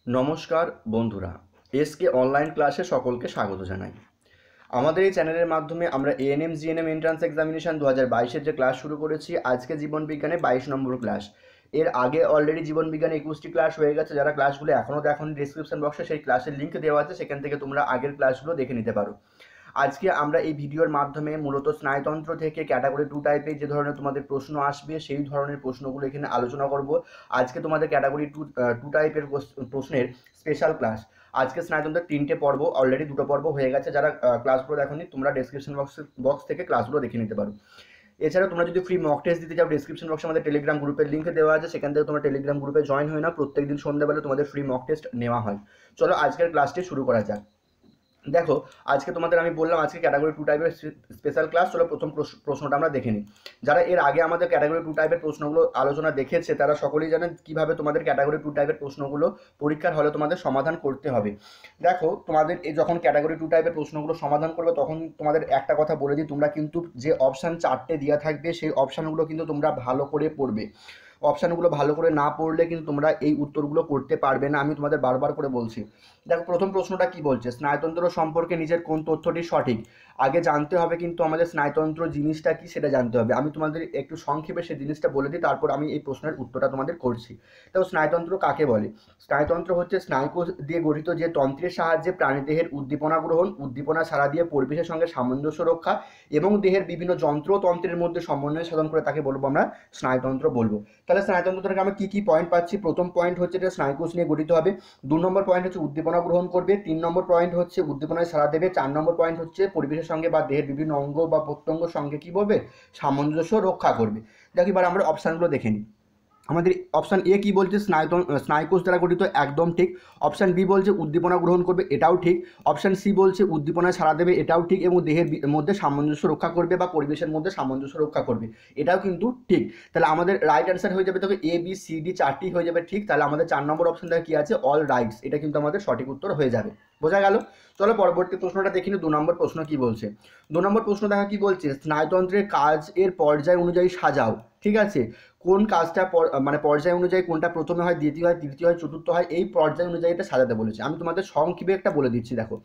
নমস্কার বন্ধুরা, SK online ক্লাসে সকলকে স্বাগত জানাই। আমাদের এই চ্যানেলের মাধ্যমে আমরা এএনএম জিএনএম এন্ট্রান্স এক্সামিনেশন 2022-এর যে ক্লাস শুরু করেছি, আজকে জীবন বিজ্ঞানে 22 নম্বর ক্লাস। এর আগে অলরেডি জীবন বিজ্ঞানে 21টি ক্লাস হয়ে গেছে। যারা ক্লাসগুলো এখনও দেখোনি, ডিসক্রিপশন বক্সে সেই ক্লাসের লিঙ্ক দেওয়া আছে, সেখান থেকে তোমরা আগের ক্লাসগুলো দেখে নিতে পারো। আজকে আমরা এই ভিডিওর মাধ্যমে মূলত স্নায়ুতন্ত্র থেকে ক্যাটাগরি 2 টাইপের যে ধরনের তোমাদের প্রশ্ন আসবে সেই ধরনের প্রশ্নগুলো এখানে আলোচনা করব। আজকে তোমাদের ক্যাটাগরি 2 টাইপের প্রশ্নের স্পেশাল ক্লাস। আজকে স্নায়ুতন্ত্রের 3টে পর্ব, অলরেডি 2টো পর্ব হয়ে গেছে। যারা ক্লাসগুলো দেখোনি, তোমরা ডেসক্রিপশন বক্স থেকে ক্লাসগুলো দেখে নিতে পারো। এছাড়া তোমরা যদি ফ্রি মক টেস্ট দিতে চাও, ডেসক্রিপশন বক্সে আমাদের টেলিগ্রাম গ্রুপের লিঙ্ক দেওয়া আছে, সেখান থেকে তোমরা টেলিগ্রাম গ্রুপে জয়েন হয়ে নাও। প্রত্যেকদিন সন্ধ্যাবেলা তোমাদের ফ্রি মক টেস্ট নেওয়া হয়। চলো আজকের ক্লাসটি শুরু করা যাক। দেখো, আজকে তোমাদের আমি বললাম আজকে ক্যাটাগরি 2 টাইপের স্পেশাল ক্লাস। চলো প্রথম প্রশ্নটা আমরা দেখে নিই। যারা এর আগে আমাদের ক্যাটাগরি 2 টাইপের প্রশ্নগুলো আলোচনা দেখেছে তারা সকলেই জানেন কিভাবে তোমাদের ক্যাটাগরি 2 টাইপের প্রশ্নগুলো পরীক্ষার হলে তোমাদের সমাধান করতে হবে। দেখো, তোমাদের এই যখন ক্যাটাগরি 2 টাইপের প্রশ্নগুলো সমাধান করবে তখন তোমাদের একটা কথা বলে দিই, তোমরা কিন্তু যে অপশান 4টে দেওয়া থাকবে সেই অপশানগুলো কিন্তু তোমরা ভালো করে পড়বে। অপশানগুলো ভালো করে না পড়লে কিন্তু তোমরা এই উত্তরগুলো করতে পারবে না, আমি তোমাদের বারবার করে বলছি। দেখো, প্রথম প্রশ্নটা কি বলছে, স্নায়ুতন্ত্র সম্পর্কে নিজের কোন তথ্যটি সঠিক। আগে জানতে হবে কিন্তু আমাদের স্নায়ুতন্ত্র জিনিসটা কি সেটা জানতে হবে। আমি তোমাদের একটু সংক্ষেপে সেই জিনিসটা বলে দিই, তারপর আমি এই প্রশ্নের উত্তরটা তোমাদের করছি। দেখো, স্নায়ুতন্ত্র কাকে বলে। স্নায়ুতন্ত্র হচ্ছে স্নায়ুকোষ দিয়ে গঠিত যে তন্ত্রের সাহায্যে প্রাণীদেহের উদ্দীপনা গ্রহণ, উদ্দীপনা ছাড়া দিয়ে পরিবেশের সঙ্গে সামঞ্জস্য রক্ষা এবং দেহের বিভিন্ন যন্ত্রতন্ত্রের মধ্যে সমন্বয় সাধন করে তাকে বলবো আমরা স্নায়ুতন্ত্র বলবো। তাহলে স্নায়ুতন্ত্র থেকে আমরা কি পয়েন্ট পাচ্ছি। প্রথম পয়েন্ট হচ্ছে এটা স্নায়ুকোষ নিয়ে গঠিত হবে। 2 নম্বর পয়েন্ট হচ্ছে উদ্দীপনা গ্রহণ করবে। 3 নম্বর পয়েন্ট হচ্ছে উদ্দীপনায় সাড়া দেবে। 4 নম্বর পয়েন্ট হচ্ছে পরিবেশের সঙ্গে বা দেহের বিভিন্ন অঙ্গ বা প্রত্যঙ্গের সঙ্গে কি বলবে, সামঞ্জস্য রক্ষা করবে। দেখো, এবার আমরা অপশানগুলো দেখে নিই। আমাদের অপশান এ কি বলছে, স্নায়ুকোষ দ্বারা গঠিত, একদম ঠিক। অপশান বি বলছে উদ্দীপনা গ্রহণ করবে, এটাও ঠিক। অপশান সি বলছে উদ্দীপনায় সাড়া দেবে, এটাও ঠিক, এবং দেহের মধ্যে সামঞ্জস্য রক্ষা করবে বা পরিবেশের মধ্যে সামঞ্জস্য রক্ষা করবে, এটাও কিন্তু ঠিক। তাহলে আমাদের রাইট অ্যান্সার হয়ে যাবে, তবে এ বি সি ডি 4টি হয়ে যাবে ঠিক। তাহলে আমাদের 4 নম্বর অপশানটা কি আছে, অল রাইটস, এটা কিন্তু আমাদের সঠিক উত্তর হয়ে যাবে। বোঝা গেল। চলো পরবর্তী প্রশ্নটা দেখিনি। 2 নম্বর প্রশ্ন কি বলছে। 2 নম্বর প্রশ্ন দেখা কি বলছে, স্নায়ুতন্ত্রের কাজ এর পর্যায় অনুযায়ী সাজাও। ঠিক আছে, কোন কাজটা মানে পর্যায় অনুযায়ী কোনটা প্রথমে হয়, দ্বিতীয় হয়, তৃতীয় হয়, চতুর্থ হয়, এই পর্যায় অনুযায়ী এটা সাজাতে বলেছে। আমি তোমাদের সংক্ষেপে একটা বলে দিচ্ছি। দেখো,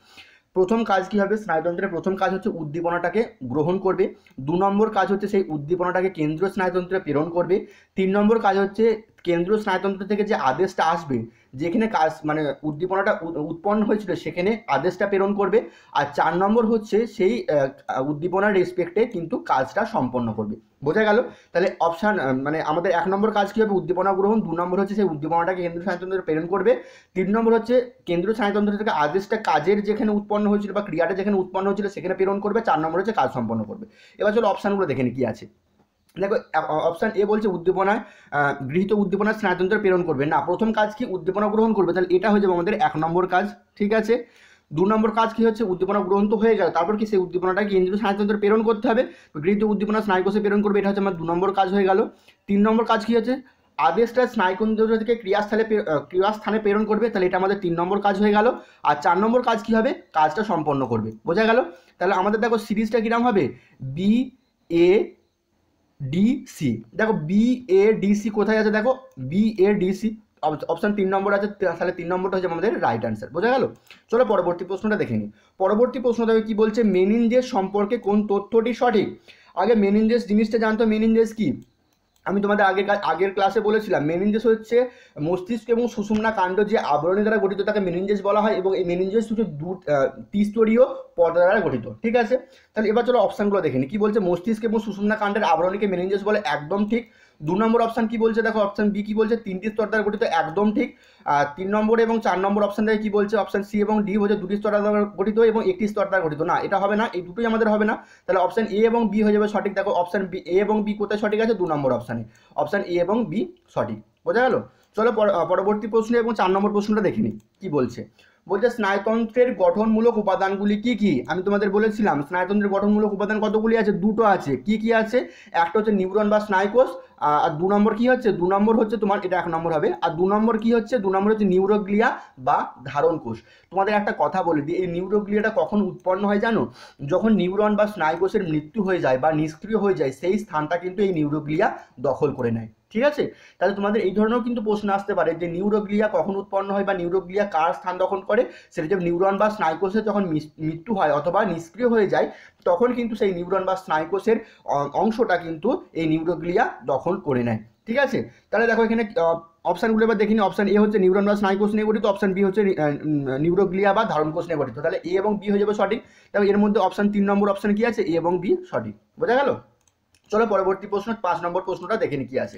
প্রথম কাজ কি হবে, স্নায়ুতন্ত্রের প্রথম কাজ হচ্ছে উদ্দীপনাটাকে গ্রহণ করবে। 2 নম্বর কাজ হচ্ছে সেই উদ্দীপনাটাকে কেন্দ্রীয় স্নায়ুতন্ত্রে প্রেরণ করবে। 3 নম্বর কাজ হচ্ছে কেন্দ্রীয় স্নায়ুতন্ত্র থেকে যে আদেশটা আসবে, যেখানে কাজ মানে উদ্দীপনাটা উৎপন্ন হয়েছিল সেখানে আদেশটা প্রেরণ করবে। আর 4 নম্বর হচ্ছে সেই উদ্দীপনার রেসপেক্টে কিন্তু কাজটা সম্পন্ন করবে। বোঝা গেল। তাহলে অপশান মানে আমাদের 1 নম্বর কাজ কী হবে, উদ্দীপনা গ্রহণ। 2 নম্বর হচ্ছে সেই উদ্দীপনাটাকে কেন্দ্রীয় স্নায়ুতন্ত্রে প্রেরণ করবে। 3 নম্বর হচ্ছে কেন্দ্রীয় স্নায়ুতন্ত্র থেকে আদেশটা কাজের যেখানে উৎপন্ন হয়েছিল বা ক্রিয়াটা যেখানে উৎপন্ন হয়েছিল সেখানে প্রেরণ করবে। 4 নম্বর হচ্ছে কাজ সম্পন্ন করবে। এবার চলো অপশানগুলো দেখে নিই কী আছে। দেখো, অপশান এ বলছে উদ্দীপনায় গৃহীত উদ্দীপনা স্নায়ুতন্ত্রে প্রেরণ করবে না। প্রথম কাজ কি, উদ্দীপনা গ্রহণ করবে, তাহলে এটা হয়ে যাবে আমাদের 1 নম্বর কাজ। ঠিক আছে। 2 নম্বর কাজ কি হচ্ছে, উদ্দীপনা গ্রহণ তো হয়ে গেল, তারপর কি সেই উদ্দীপনাটাকে কেন্দ্রীয় স্নায়ুতন্ত্রে প্রেরণ করতে হবে। গৃহীত উদ্দীপনা স্নায়ুকোষে প্রেরণ করবে, এটা হচ্ছে আমার 2 নম্বর কাজ হয়ে গেল। 3 নম্বর কাজ কি হচ্ছে, আদেশটা স্নায়ুকেন্দ্র থেকে ক্রিয়াস্থানে প্রেরণ করবে, তাহলে এটা আমাদের 3 নম্বর কাজ হয়ে গেল। আর 4 নম্বর কাজ কি হবে, কাজটা সম্পন্ন করবে। বোঝা গেল। তাহলে আমাদের দেখো সিরিজটা কিরকম হবে, বি এ ডি সি। দেখো, বি এ ডি সি কোথায় আছে, দেখো B A D C option 3 নম্বর আছে, তাহলে 3 নম্বরটা হচ্ছে আমাদের রাইট অ্যান্সার। বোঝা গেল। চলো পরবর্তী প্রশ্নটা দেখে নিই। পরবর্তী প্রশ্ন দেখো কি বলছে, মেনিনজেস সম্পর্কে কোন তথ্যটি সঠিক। আগে মেনিনজেস জিনিসটা জানতো। মেনিনজেস কি, আমি তোমাদের আগের ক্লাসে বলেছিলাম, মেনিনজেস হচ্ছে মস্তিষ্ক এবং সুষুম্না কাণ্ড যে আবরণী দ্বারা গঠিত তাকে মেনিনজেস বলা হয়, এবং এই মেনিনজেস হচ্ছে ত্রিস্তরীয় পর্দা দ্বারা গঠিত। ঠিক আছে। তাহলে এবার চলো অপশানগুলো দেখে নিই। কি বলছে, মস্তিষ্ক এবং সুষুম্না কাণ্ডের আবরণীকে মেনিনজেস বলে, একদম ঠিক। 2 নম্বর অপশান কি বলছে, দেখো অপশান বি কি বলছে, 3টি স্তর দ্বারা গঠিত, একদম ঠিক। 3 নম্বর এবং 4 নম্বর অপশান থেকে কি বলছে, অপশান সি এবং ডি হচ্ছে 2টি স্তর দ্বারা গঠিত এবং 1টি স্তর দ্বারা গঠিত। না, এটা হবে না, এই দুটোই আমাদের হবে না। তাহলে অপশান এ এবং বি হয়ে যাবে সঠিক। দেখো অপশান বি এ এবং বি কোথায় সঠিক আছে, 2 নম্বর অপশানে, অপশান এ এবং বি সঠিক। বোঝা গেল। চলো পরবর্তী প্রশ্ন এবং 4 নম্বর প্রশ্নটা দেখে নিই। কি বলছে, বলছে স্নায়ুতন্ত্রের গঠনমূলক উপাদানগুলি কি কি। আমি তোমাদের বলেছিলাম স্নায়ুতন্ত্রের গঠনমূলক উপাদান কতগুলি আছে, 2টো আছে। কি কি আছে, একটা হচ্ছে নিউরন বা স্নায়ুকোষ, আর 2 নম্বর কি হচ্ছে, 2 নম্বর হচ্ছে তোমার, এটা 1 নম্বর হবে। আর 2 নম্বর কি হচ্ছে, 2 নম্বর হচ্ছে নিউরোগ্লিয়া বা ধারণ কোষ। তোমাদের একটা কথা বলে দিই, এই নিউরোগ্লিয়াটা কখন উৎপন্ন হয় জানো, যখন নিউরন বা স্নায়ুকোষের মৃত্যু হয়ে যায় বা নিষ্ক্রিয় হয়ে যায়, সেই স্থানটা কিন্তু এই নিউরোগ্লিয়া দখল করে নেয়। ঠিক আছে, তাহলে তোমাদের এই ধরনেরও কিন্তু প্রশ্ন আসতে পারে যে নিউরোগ্লিয়া কখন উৎপন্ন হয় বা নিউরোগ্লিয়া কার স্থান দখল করে, সেটা যে নিউরন বা স্নায়ুকোষের যখন মৃত্যু হয় অথবা নিষ্ক্রিয় হয়ে যায় তখন কিন্তু সেই নিউরন বা স্নায়ুকোষের অংশটা কিন্তু এই নিউরোগ্লিয়া দখল করে নেয়। ঠিক আছে, তাহলে দেখো এখানে অপশানগুলো এবার দেখিনি। অপশান এ হচ্ছে নিউরন বা স্নায়ুকোষ নিয়ে গঠিত, অপশান বি হচ্ছে নিউরোগ্লিয়া বা ধারণকোষ নিয়ে গঠিত। তাহলে এ এবং বি হয়ে যাবে সঠিক। তাহলে এর মধ্যে অপশান 3 নম্বর অপশান কি আছে, এ এবং বি সঠিক। বোঝা গেল? চলো পরবর্তী প্রশ্ন 5 নম্বর প্রশ্নটা দেখে নি কি আছে।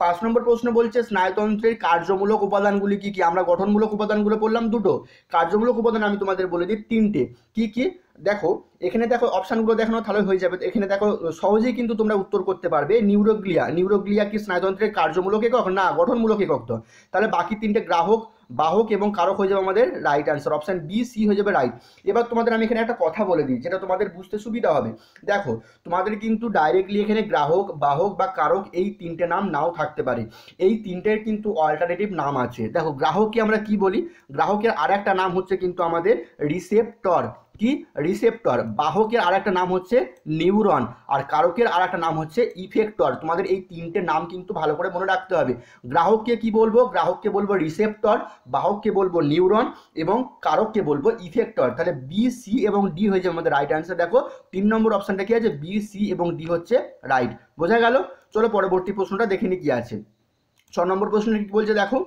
5 নম্বর প্রশ্ন বলছে স্নায়ুতন্ত্রের কার্যমূলক উপাদানগুলি কি কি। আমরা গঠনমূলক উপাদানগুলো বললাম দুটো, কার্যমূলক উপাদান আমি তোমাদের বলে দিই 3টে। কি কি দেখো, এখানে দেখো অপশানগুলো দেখানো তাহলে হয়ে যাবে। এখানে দেখো সহজেই কিন্তু তোমরা উত্তর করতে পারবে। নিউরোগ্লিয়া কি স্নায়ুতন্ত্রের কার্যমূলক একক? না, গঠনমূলক একক। তো তাহলে বাকি 3টে গ্রাহক, বাহক এবং কারক হয়ে যাবে আমাদের right answer. Option B C হয়ে যাবে রাইট। এবার তোমাদের আমি এখানে একটা কথা বলে দিই যেটা তোমাদের বুঝতে সুবিধা হবে। দেখো তোমাদের কিন্তু ডাইরেক্টলি এখানে গ্রাহক, বাহক বা কারক এই 3টে নাম নাও থাকতে পারে। এই 3টের কিন্তু অল্টারনেটিভ নাম আছে। দেখো গ্রাহককে আমরা কি বলি, গ্রাহকের আর একটা নাম হচ্ছে কিন্তু আমাদের রিসেপ্টর। কি? রিসেপ্টর। বাহকের আর একটা নাম হচ্ছে নিউরন, আর কারকের আর একটা নাম হচ্ছে ইফেক্টর। তোমাদের এই 3টে নাম কিন্তু ভালো করে মনে রাখতে হবে। গ্রাহককে কি বলবো? গ্রাহককে বলবো রিসেপ্টর, বাহককে বলবো নিউরন এবং কারককে বলবো ইফেক্টর। তাহলে বি সি এবং ডি হয়ে যাবে আমাদের রাইট অ্যান্সার। দেখো 3 নম্বর অপশানটা কি আছে, বি সি এবং ডি হচ্ছে রাইট। বোঝা গেল? চলো পরবর্তী প্রশ্নটা দেখে নি কি আছে। 6 নম্বর প্রশ্নটা কি বলছে দেখো।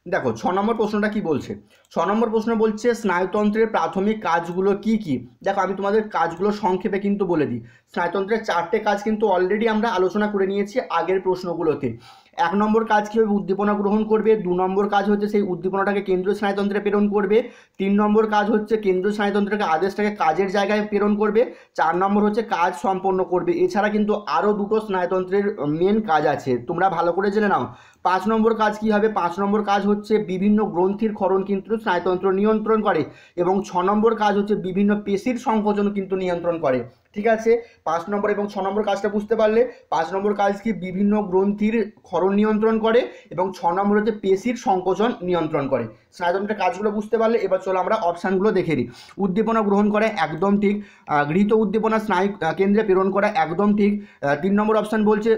দেখো 6 নম্বর প্রশ্নটা কি বলছে। 6 নম্বর প্রশ্ন বলছে স্নায়ুতন্ত্রের প্রাথমিক কাজগুলো কি কি। দেখো আমি তোমাদের কাজগুলো সংক্ষেপে কিন্তু বলে দিই। স্নায়ুতন্ত্রের 4টে কাজ কিন্তু অলরেডি আমরা আলোচনা করে নিয়েছি আগের প্রশ্নগুলোতে। 1 নম্বর কাজ কীভাবে উদ্দীপনা গ্রহণ করবে, 2 নম্বর কাজ হচ্ছে সেই উদ্দীপনাটাকে কেন্দ্রীয় স্নায়ুতন্ত্রে প্রেরণ করবে, 3 নম্বর কাজ হচ্ছে কেন্দ্রীয় স্নায়ুতন্ত্রকে আদেশটাকে কাজের জায়গায় প্রেরণ করবে, 4 নম্বর হচ্ছে কাজ সম্পন্ন করবে। এছাড়া কিন্তু আরও দুটো স্নায়ুতন্ত্রের মেন কাজ আছে, তোমরা ভালো করে জেনে নাও। 5 নম্বর কাজ কি হবে, 5 নম্বর কাজ হচ্ছে বিভিন্ন গ্রন্থির ক্ষরণ কিন্তু স্নায়ুতন্ত্র নিয়ন্ত্রণ করে, এবং 6 নম্বর কাজ হচ্ছে বিভিন্ন পেশির সংকোচন কিন্তু নিয়ন্ত্রণ করে। ঠিক আছে, 5 নম্বর এবং 6 নম্বর কাজটা বুঝতে পারলে। 5 নম্বর কাজ কি, বিভিন্ন গ্রন্থির ক্ষরণ নিয়ন্ত্রণ করে, এবং 6 নম্বর হচ্ছে পেশির সংকোচন নিয়ন্ত্রণ করে। স্নায়ুতন্ত্রের কাজগুলো বুঝতে পারলে এবার চলো আমরা অপশানগুলো দেখে নিই। উদ্দীপনা গ্রহণ করে একদম ঠিক, গৃহীত উদ্দীপনা স্নায়ু কেন্দ্রে প্রেরণ করা একদম ঠিক। 3 নম্বর অপশান বলছে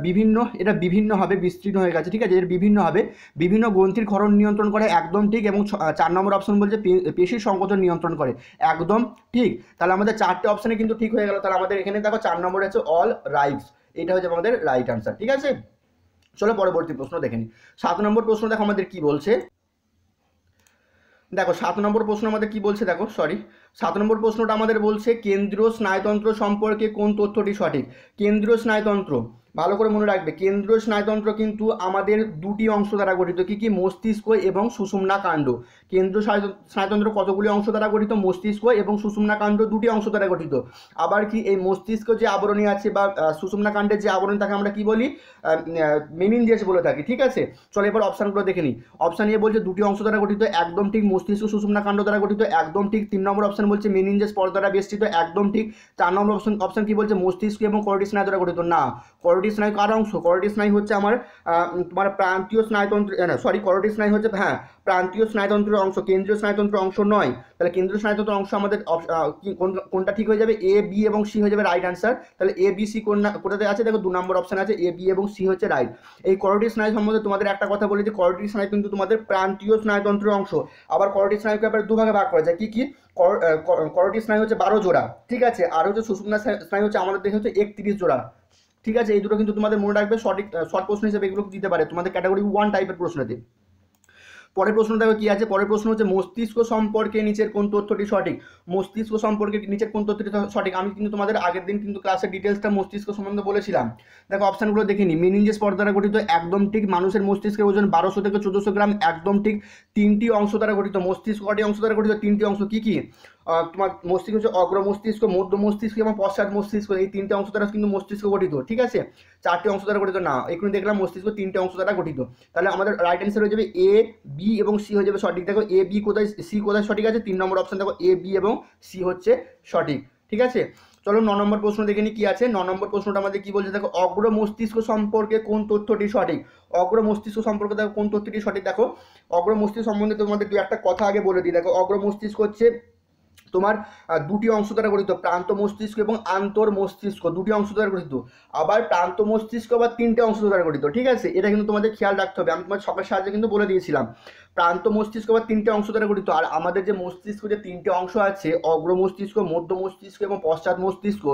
বিভিন্ন, এটা বিভিন্ন হবে, বিস্তৃত হয়ে গেছে। ঠিক আছে, এর বিভিন্ন হবে, বিভিন্ন গ্রন্থির ক্ষরণ নিয়ন্ত্রণ করে একদম ঠিক, এবং 4 নম্বর অপশান বলছে পেশির সংকোচন নিয়ন্ত্রণ করে একদম ঠিক। তাহলে আমাদের 4টে অপশানে কিন্তু ঠিক হয়ে গেল। তাহলে আমাদের এখানে দেখো 4 নম্বর হচ্ছে অল রাইটস, এটা হচ্ছে আমাদের রাইট আনসার। ঠিক আছে, চলো পরবর্তী প্রশ্ন দেখে নিই। 7 নম্বর প্রশ্ন দেখো আমাদের কি বলছে। দেখো 7 নম্বর প্রশ্ন আমাদের কি বলছে, দেখো 7 নম্বর প্রশ্নটা আমাদের বলছে কেন্দ্রীয় স্নায়ুতন্ত্র সম্পর্কে কোন তথ্যটি সঠিক। কেন্দ্রীয় স্নায়ুতন্ত্র ভালো করে মনে রাখবে, কেন্দ্রীয় স্নায়ুতন্ত্র কিন্তু আমাদের দুটি অংশ দ্বারা গঠিত। কি কি? মস্তিষ্ক এবং সুষুম্না কাণ্ড। কেন্দ্রীয় স্নায়ুতন্ত্র কতগুলি অংশ দ্বারা গঠিত? মস্তিষ্ক এবং সুষুম্না কাণ্ড দুটি অংশ দ্বারা গঠিত। আবার কি এই মস্তিষ্ক যে আবরণী আছে বা সুষুম্না কাণ্ডের যে আবরণী তাকে আমরা কি বলি? মেনিনজেস বলে থাকি। ঠিক আছে, চলো এবার অপশানগুলো দেখে নিই। অপশান এ বলছে দুটি অংশ দ্বারা গঠিত, একদম ঠিক। মস্তিষ্ক সুষুম্না কাণ্ড দ্বারা গঠিত, একদম ঠিক। 3 নম্বর অপশান বলছে মেনিনজেস পর্দা দ্বারা বেষ্টিত, একদম ঠিক। 4 নম্বর অপশান কি বলছে? মস্তিষ্ক এবং করোটি স্নায়ু দ্বারা গঠিত। না, করোটি স্নায়ু কার অংশ? করোটি স্নায়ু হচ্ছে আমার তোমার প্রান্তীয় স্নায়ুতন্ত্র, সরি করোটি স্নায়ু হচ্ছে প্রান্তীয় স্নায়ুতন্ত্রের অংশ, কেন্দ্রীয় স্নায়ুতন্ত্রের অংশ নয়। তাহলে কেন্দ্রীয় স্নায়ুতন্ত্রের অংশ আমাদের কোনটা ঠিক হয়ে যাবে? এ বি এবং সি হয়ে যাবে রাইট আনসার। তাহলে এ বি সি কোনটাতে আছে? দেখো 2 নম্বর অপশান আছে, এ বি এবং সি হচ্ছে রাইট। এই করোটি স্নায়ু সম্বন্ধে তোমাদের একটা কথা বলি যে করোটি স্নায়ু কিন্তু তোমাদের প্রান্তীয় স্নায়ুতন্ত্রের অংশ। আবার করোটি স্নায়ুকে আবার দুভাগে ভাগ করা যায়। কি কি? করোটি স্নায়ু হচ্ছে 12 জোড়া। ঠিক আছে, আর হচ্ছে সুষুম্না স্নায়ু হচ্ছে আমাদের দেখে হচ্ছে 31 জোড়া। ঠিক আছে, এই দুটো কিন্তু তোমাদের মনে রাখবে, সঠিক শর্ট প্রশ্ন হিসেবে এগুলো দিতে পারে তোমাদের ক্যাটাগরি 1 টাইপের প্রশ্নতে। পরের প্রশ্ন দেখো কি আছে। পরের প্রশ্ন হচ্ছে মস্তিষ্ক সম্পর্কে নিচের কোন তথ্যটি সঠিক। মস্তিষ্ক সম্পর্কে নিচের কোন তথ্যটি সঠিক। আমি কিন্তু তোমাদের আগের দিন কিন্তু ক্লাসের ডিটেলসটা মস্তিষ্ক সম্বন্ধে বলেছিলাম। দেখো অপশানগুলো দেখে নিই। মেনিনজেস পর্দা দ্বারা গঠিত, একদম ঠিক। মানুষের মস্তিষ্কের ওজন 1200 থেকে 1400 গ্রাম, একদম ঠিক। 3টি অংশ দ্বারা গঠিত। মস্তিষ্ক কটি অংশ দ্বারা গঠিত? 3টি অংশ। কি কি? তোমার মস্তিষ্ক হচ্ছে অগ্র মস্তিষ্ক, মধ্য মস্তিষ্ক এবং পশ্চাৎ মস্তিষ্ক। এই 3টে অংশ দ্বারা কিন্তু মস্তিষ্ক গঠিত। ঠিক আছে, 4টি অংশ দ্বারা গঠিত না। এখানে দেখলাম মস্তিষ্ক 3টে অংশ দ্বারা গঠিত। তাহলে আমাদের রাইট অ্যান্সার হয়ে যাবে এ বি এবং সি হয়ে যাবে সঠিক। দেখো এ বি কোথায়, সি কোথায় সঠিক আছে? 3 নম্বর অপশান দেখো এ বি এবং সি হচ্ছে সঠিক। ঠিক আছে, চলো 9 নম্বর প্রশ্ন দেখে নিই কি আছে। 9 নম্বর প্রশ্নটা আমাদের কি বলছে দেখো, অগ্র মস্তিষ্ক সম্পর্কে কোন তথ্যটি সঠিক। অগ্র মস্তিষ্ক সম্পর্কে দেখো কোন তথ্যটি সঠিক। দেখো অগ্র মস্তিষ্ক সম্বন্ধে তোমাদের দু একটা কথা আগে বলে দিই। দেখো অগ্র মস্তিষ্ক হচ্ছে তোমার দুটি অংশ দ্বারা গঠিত, প্রান্ত মস্তিষ্ক এবং আন্তর মস্তিষ্ক দুটি অংশ দ্বারা গঠিত। আবার প্রান্ত মস্তিষ্ক আবার তিনটে অংশ দ্বারা গঠিত, ঠিক আছে, এটা কিন্তু তোমাদের খেয়াল রাখতে হবে। আমি তোমার ছকের সাহায্যে কিন্তু বলে দিয়েছিলাম প্রান্ত মস্তিষ্ক আবার তিনটে অংশ দ্বারা গঠিত। আর আমাদের যে মস্তিষ্ক যে তিনটে অংশ আছে, অগ্র মস্তিষ্ক, মধ্য মস্তিষ্ক এবং পশ্চাৎ মস্তিষ্ক,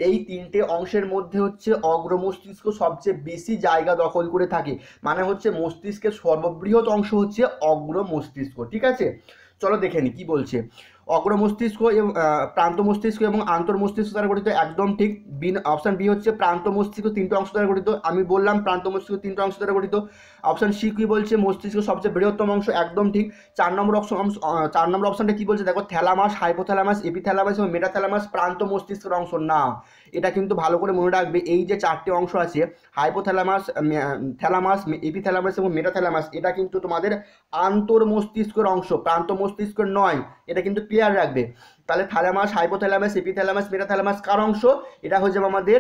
এই তিনটে অংশের মধ্যে হচ্ছে অগ্র মস্তিষ্ক সবচেয়ে বেশি জায়গা দখল করে থাকে, মানে হচ্ছে মস্তিষ্কের সর্ববৃহৎ অংশ হচ্ছে অগ্র মস্তিষ্ক, ঠিক আছে। চলো দেখে নি কি বলছে। অগ্র মস্তিষ্ক এবং প্রান্ত মস্তিষ্ক এবং আন্তর মস্তিষ্ক দ্বারা গঠিত, একদম ঠিক। বি, অপশন বি হচ্ছে প্রান্ত মস্তিষ্ক তিনটে অংশ দ্বারা গঠিত, আমি বললাম প্রান্ত মস্তিষ্ক তিনটে অংশ দ্বারা গঠিত। অপশন সি কি বলছে, মস্তিষ্ক সবচেয়ে বৃহত্তম অংশ, একদম ঠিক। 4 নম্বর অপশনটা কি বলছে দেখো, থ্যালামাস, হাইপোথ্যালামাস, এপিথ্যালামাস এবং মেটাথ্যালামাস প্রান্ত মস্তিষ্কের অংশ না। এটা কিন্তু ভালো করে মনে রাখবে, এই যে চারটে অংশ আছে হাইপোথ্যালামাস, থ্যালামাস, এপিথ্যালামাস এবং মেটাথ্যালামাস, এটা কিন্তু তোমাদের আন্তর মস্তিষ্কের অংশ, প্রান্ত মস্তিষ্কের নয়, এটা কিন্তু ক্লিয়ার রাখবে। তাহলে থ্যালামাস, হাইপোথ্যালামাস, এপিথ্যালামাস, মেটাথ্যালামাস কার অংশ? এটা হয়ে যাবে আমাদের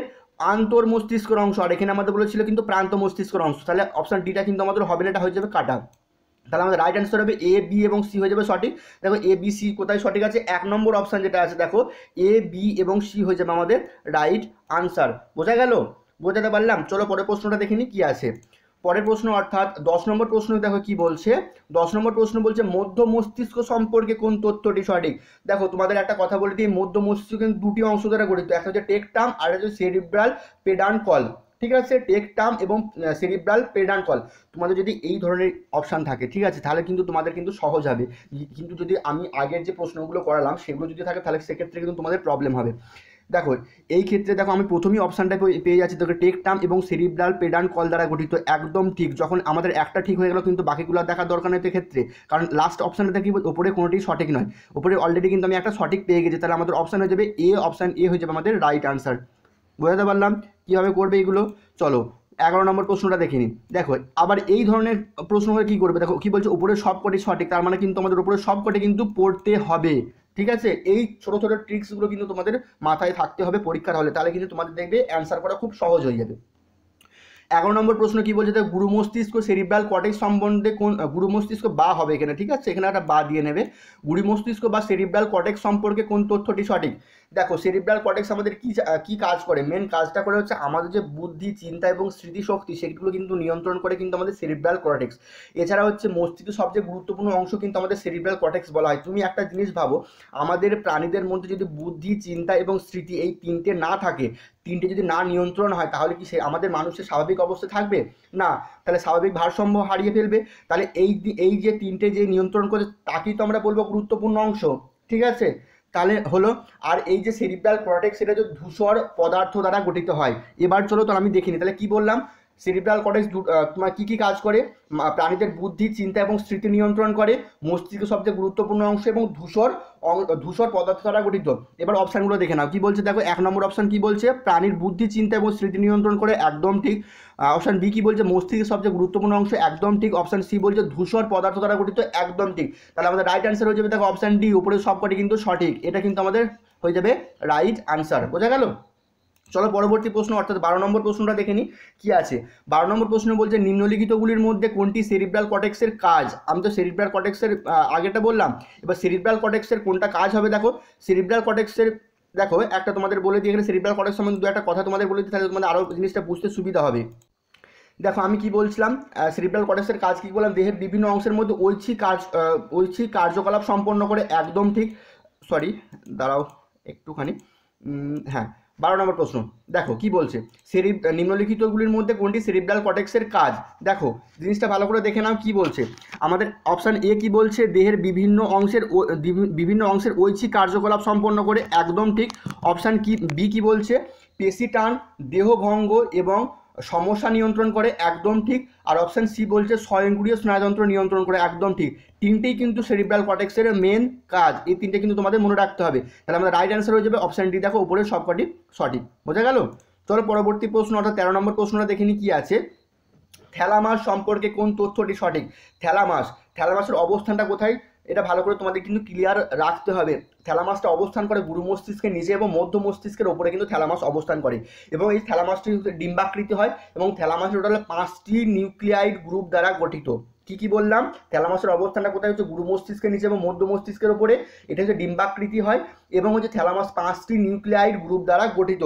আন্তর মস্তিষ্কের অংশ। আর এখানে আমাদের বলেছিল কিন্তু প্রান্ত মস্তিষ্কের অংশ, তাহলে অপশন ডিটা কিন্তু আমাদের হবে না, এটা হয়ে যাবে কাটা। তাহলে আমাদের রাইট অ্যান্সার হবে এ, বি এবং সি হয়ে যাবে সঠিক। দেখো এ, বি, সি কোথায় সঠিক আছে, 1 নম্বর অপশন যেটা আছে দেখো, এ, বি এবং সি হয়ে যাবে আমাদের রাইট আনসার। বোঝা গেল? বোঝাতে পারলাম? চলো পরের প্রশ্নটা দেখে নিই কি আছে। পরের প্রশ্ন অর্থাৎ 10 নম্বর প্রশ্ন দেখো কি বলছে। 10 নম্বর প্রশ্ন বলছে মধ্য মস্তিষ্ক সম্পর্কে কোন তথ্যটি সঠিক। দেখো তোমাদের একটা কথা বলে দিই, মধ্য মস্তিষ্ক কিন্তু দুটি অংশ দ্বারা গঠিত, একটা হচ্ছে টেকটাম আর একটা হচ্ছে সেরিব্রাল পেডানকল, ঠিক আছে, টেকটাম এবং সেরিব্রাল পেডানকল। তোমাদের যদি এই ধরনের অপশান থাকে, ঠিক আছে, তাহলে কিন্তু তোমাদের কিন্তু সহজ হবে। কিন্তু যদি আমি আগের যে প্রশ্নগুলো করালাম সেগুলো যদি থাকে, তাহলে সেক্ষেত্রে কিন্তু তোমাদের প্রবলেম হবে। দেখো এই ক্ষেত্রে দেখো আমি প্রথমেই অপশানটা পেয়ে যাচ্ছি, দেখো টেকটাম এবং সেরিব্রাল পেডানকল দ্বারা গঠিত, একদম ঠিক। যখন আমাদের একটা ঠিক হয়ে গেল, কিন্তু বাকিগুলো দেখার দরকার নেই ক্ষেত্রে, কারণ লাস্ট অপশানটা দেখি ওপরে কোনোটি সঠিক নয়, ওপরে অলরেডি কিন্তু আমি একটা সঠিক পেয়ে গেছি, তাহলে আমাদের অপশান হয়ে যাবে এ, অপশান এ হয়ে যাবে আমাদের রাইট আনসার। বোঝাতে পারলাম কীভাবে করবে এগুলো? চলো 11 নম্বর প্রশ্নটা দেখে নিন। দেখো আবার এই ধরনের প্রশ্ন হলে কী করবে, দেখো কী বলছে, উপরে সবকটি সঠিক, তার মানে কিন্তু আমাদের উপরে সবকটি কিন্তু পড়তে হবে, ঠিক আছে। এই ছোটো ছোটো ট্রিক্সগুলো কিন্তু তোমাদের মাথায় থাকতে হবে পরীক্ষার হলে, তাহলে কিন্তু তোমাদের দেখবে অ্যান্সার করা খুব সহজ হয়ে যাবে। 11 নম্বর প্রশ্ন কি বলছে, গুরু মস্তিষ্ক সেরিব্রাল কর্টেক্স সম্বন্ধে কোন, গুরু মস্তিষ্ক বা হবে এখানে, ঠিক আছে, এখানে একটা বা দিয়ে নেবে। গুরু মস্তিষ্ক বা সেরিব্রাল কর্টেক্স সম্পর্কে কোন তথ্যটি সঠিক। দেখো সেরিব্রাল কর্টেক্স আমাদের কি কাজ করে, মেন কাজটা করে হচ্ছে আমাদের যে বুদ্ধি, চিন্তা এবং স্মৃতিশক্তি সেগুলো কিন্তু নিয়ন্ত্রণ করে কিন্তু আমাদের সেরিব্রাল কর্টেক্স। এছাড়া হচ্ছে মস্তিষ্কের সবচেয়ে গুরুত্বপূর্ণ অংশ কিন্তু আমাদের সেরিব্রাল কর্টেক্স বলা হয়। তুমি একটা জিনিস ভাবো, আমাদের প্রাণীদের মধ্যে যদি বুদ্ধি, চিন্তা এবং স্মৃতি এই তিনটে না থাকে, তিনটে যদি না নিয়ন্ত্রণ হয়, তাহলে কি সে আমাদের মানুষের স্বাভাবিক অবস্থা থাকবে না, তাহলে স্বাভাবিক ভারসাম্য হারিয়ে ফেলবে। তাহলে এই যে তিনটে যে নিয়ন্ত্রণ করে তাকেই তো আমরা বলবো গুরুত্বপূর্ণ অংশ, ঠিক আছে, তাহলে হলো। আর এই যে সেরিব্রাল কর্টেক্স সেটা যে ধূসর পদার্থ দ্বারা গঠিত হয়। এবার চলো তো আমি দেখিনি, তাহলে কি বললাম, সেরিব্রাল কর্টেক্স তোমার কী কাজ করে, প্রাণীদের বুদ্ধি, চিন্তা এবং স্মৃতি নিয়ন্ত্রণ করে, মস্তিষ্ক সবচেয়ে গুরুত্বপূর্ণ অংশ এবং ধূসর পদার্থ দ্বারা গঠিত। এবার অপশানগুলো দেখে নাও কি বলছে। দেখো 1 নম্বর অপশান কি বলছে, প্রাণীর বুদ্ধি, চিন্তা এবং স্মৃতি নিয়ন্ত্রণ করে, একদম ঠিক। অপশান বি কি বলছে, মস্তিষ্কের সবচেয়ে গুরুত্বপূর্ণ অংশ, একদম ঠিক। অপশান সি বলছে ধূসর পদার্থ দ্বারা গঠিত, একদম ঠিক। তাহলে আমাদের রাইট অ্যান্সার হয়ে যাবে দেখো অপশান ডি, উপরে সবকটি কিন্তু সঠিক, এটা কিন্তু আমাদের হয়ে যাবে রাইট আনসার। বোঝা গেল? চলো পরবর্তী প্রশ্ন অর্থাৎ 12 নম্বর প্রশ্নটা দেখে নিই কি আছে। 12 নম্বর প্রশ্ন বলছে নিম্নলিখিতগুলির মধ্যে কোনটি সেরিব্রাল কর্টেক্সের কাজ। আমি তো সেরিব্রাল কর্টেক্সের আগেটা বললাম, এবার সেরিব্রাল কর্টেক্সের কোনটা কাজ হবে। দেখো সেরিব্রাল কর্টেক্সের, দেখো একটা তোমাদের বলে দিই, এখানে সেরিব্রাল কর্টেক্স সম্বন্ধে দু একটা কথা তোমাদের বলে দিই, তাহলে তোমাদের আরও জিনিসটা বুঝতে সুবিধা হবে। দেখো আমি কি বলছিলাম, সেরিব্রাল কর্টেক্সের কাজ কী বললাম, দেহের বিভিন্ন অংশের মধ্যে ঐচ্ছিক কার্যকলাপ সম্পন্ন করে, একদম ঠিক। সরি দাঁড়াও একটুখানি, হ্যাঁ 12 নম্বর প্রশ্ন দেখো কি বলছে, নিম্নলিখিতগুলির মধ্যে কোনটি সেরিব্রাল কর্টেক্সের কাজ। দেখো জিনিসটা ভালো করে দেখে নাও কি বলছে। আমাদের অপশান এ কি বলছে, দেহের বিভিন্ন অংশের ঐচ্ছিক কার্যকলাপ সম্পন্ন করে, একদম ঠিক। অপশান বি কি বলছে, পেশি টান, দেহভঙ্গ এবং সমস্যা নিয়ন্ত্রণ করে, একদম ঠিক। আর অপশান সি বলছে স্বয়ংক্রিয় স্নায়ুতন্ত্র নিয়ন্ত্রণ করে, একদম ঠিক। তিনটেই কিন্তু সেরিব্রাল কর্টেক্সের মেন কাজ, এই তিনটে কিন্তু তোমাদের মনে রাখতে হবে। তাহলে আমাদের রাইট অ্যান্সার হয়ে যাবে অপশান ডি, দেখো উপরের সবকটি সঠিক। বোঝা গেল? চলো পরবর্তী প্রশ্ন অর্থাৎ 13 নম্বর প্রশ্নটা দেখে নিই কি আছে। থ্যালামাস সম্পর্কে কোন তথ্যটি সঠিক। থ্যালামাসের অবস্থানটা কোথায়, এটা ভালো করে তোমাদের কিন্তু ক্লিয়ার রাখতে হবে। থ্যালামাসটা অবস্থান করে গুরু মস্তিষ্কের নিচে এবং মধ্য মস্তিষ্কের ওপরে কিন্তু থ্যালামাস অবস্থান করে, এবং এই থ্যালামাসটি ডিম্বাকৃতি হয় এবং থ্যালামাসের টোটাল 5টি নিউক্লিয়াইড গ্রুপ দ্বারা গঠিত, কি কি বললাম, থ্যালামাসের অবস্থানটা কোথায় হচ্ছে গুরু মস্তিষ্কের নিচে এবং মধ্য মস্তিষ্কের ওপরে, এটা হচ্ছে ডিম্বাকৃতি হয় এবং হচ্ছে থ্যালামাস 5টি নিউক্লিয়াইড গ্রুপ দ্বারা গঠিত।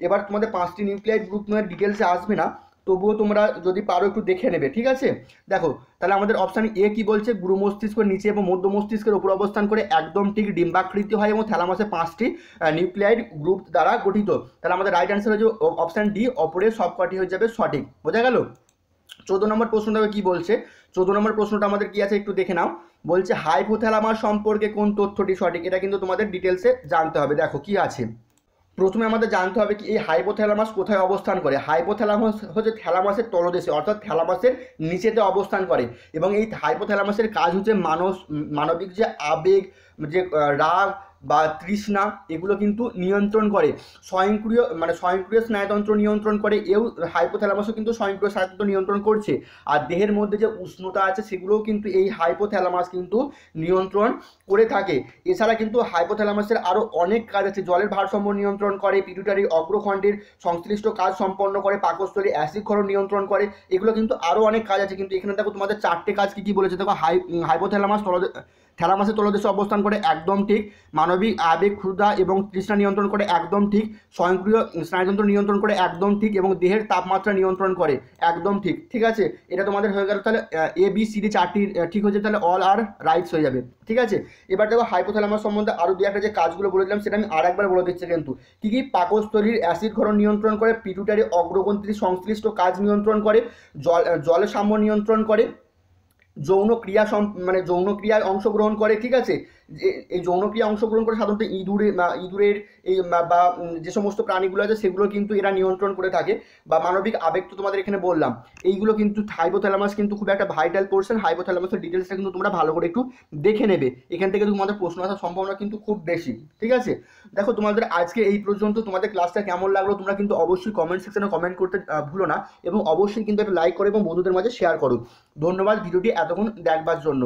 এবার তোমাদের 5টি নিউক্লিয়াইড গ্রুপ তোমাদের ডিটেলসে আসবে না, তবুও তোমরা যদি পারো একটু দেখে নেবে, ঠিক আছে। দেখো তাহলে আমাদের অপশান এ কি বলছে, গুরু মস্তিষ্কের নিচে এবং মধ্য মস্তিষ্কের উপর অবস্থান করে একদম ঠিক ডিম্বাকৃতি হয় এবং থ্যালামাসে 5টি নিউক্লিয়াইড গ্রুপ দ্বারা গঠিত। তাহলে আমাদের রাইট অ্যান্সার হচ্ছে অপশান ডি, অপরের সবকটি হয়ে যাবে সঠিক। বোঝা গেল। 14 নম্বর প্রশ্নটা কি বলছে, 14 নম্বর প্রশ্নটা আমাদের কি আছে একটু দেখে নাও। বলছে হাইপোথ্যালামাস সম্পর্কে কোন তথ্যটি সঠিক, এটা কিন্তু তোমাদের ডিটেলসে জানতে হবে। দেখো কি আছে, প্রথমে আমাদের জানতে হবে কি এই হাইপোথ্যালামাস কোথায় অবস্থান করে। হাইপোথ্যালামাস হচ্ছে থ্যালামাসের তলদেশে অর্থাৎ থ্যালামাসের নিচেতে অবস্থান করে এবং এই হাইপোথ্যালামাসের কাজ হচ্ছে মানবিক যে আবেগ, যে রাগ বা তৃষ্ণা, এগুলো কিন্তু নিয়ন্ত্রণ করে। স্বয়ংক্রিয় স্নায়ুতন্ত্র নিয়ন্ত্রণ করে, হাইপোথ্যালামাসও কিন্তু স্বয়ংক্রিয় স্নায়ুতন্ত্র নিয়ন্ত্রণ করছে। আর দেহের মধ্যে যে উষ্ণতা আছে সেগুলোও কিন্তু এই হাইপোথ্যালামাস কিন্তু নিয়ন্ত্রণ করে থাকে। এছাড়া কিন্তু হাইপোথ্যালামাসের আরও অনেক কাজ আছে, জলের ভারসাম্য নিয়ন্ত্রণ করে, পিটুইটারি অগ্রখণ্ডের সংশ্লিষ্ট কাজ সম্পন্ন করে, পাকস্থলী অ্যাসিড ক্ষরণ নিয়ন্ত্রণ করে, এগুলো কিন্তু আরও অনেক কাজ আছে। কিন্তু এখানে দেখো তোমাদের 4টে কাজ কী কী বলেছে। দেখো হাইপোথ্যালামাস থ্যালামাসের তলদেশে অবস্থান করে, একদম ঠিক। মানবিক আবেগ, ক্ষুধা এবং তৃষ্ণা নিয়ন্ত্রণ করে, একদম ঠিক। স্বয়ংক্রিয় স্নায়ুতন্ত্র নিয়ন্ত্রণ করে, একদম ঠিক। এবং দেহের তাপমাত্রা নিয়ন্ত্রণ করে, একদম ঠিক। ঠিক আছে, এটা তোমাদের হয়ে গেল। তাহলে এ বি সি ডি 4টি ঠিক হয়ে যাবে, তাহলে অল আর রাইটস হয়ে যাবে। ঠিক আছে, এবার দেখো হাইপোথ্যালামাস সম্বন্ধে আরও দু একটা যে কাজগুলো বলে দিলাম সেটা আমি আর একবার বলে দিচ্ছি কিন্তু কী কী। পাকস্থলীর অ্যাসিড ক্ষরণ নিয়ন্ত্রণ করে, পিটুইটারি অগ্রগ্রন্থির সংশ্লিষ্ট কাজ নিয়ন্ত্রণ করে, জলের সাম্য নিয়ন্ত্রণ করে, যৌন ক্রিয়ায় অংশগ্রহণ করে। ঠিক আছে, এই যৌন ক্রিয়া অংশগ্রহণ করে সাধারণত ইঁদুরের এই বা যে সমস্ত প্রাণীগুলো আছে সেগুলো কিন্তু এরা নিয়ন্ত্রণ করে থাকে। বা মানবিক আবেগ তো তোমাদের এখানে বললাম, এইগুলো কিন্তু হাইপোথ্যালামাস কিন্তু খুব একটা ভাইটাল পোর্শন। হাইপোথ্যালামাসের ডিটেলসটা কিন্তু তোমরা ভালো করে একটু দেখে নেবে, এখান থেকে তোমাদের প্রশ্ন আসার সম্ভাবনা কিন্তু খুব বেশি। ঠিক আছে, দেখো তোমাদের আজকে এই পর্যন্ত। তোমাদের ক্লাসটা কেমন লাগলো তোমরা কিন্তু অবশ্যই কমেন্ট সেকশনে কমেন্ট করতে ভুলো না এবং অবশ্যই কিন্তু একটা লাইক করো এবং বন্ধুদের মাঝে শেয়ার করো। ধন্যবাদ ভিডিওটি এতক্ষণ দেখবার জন্য।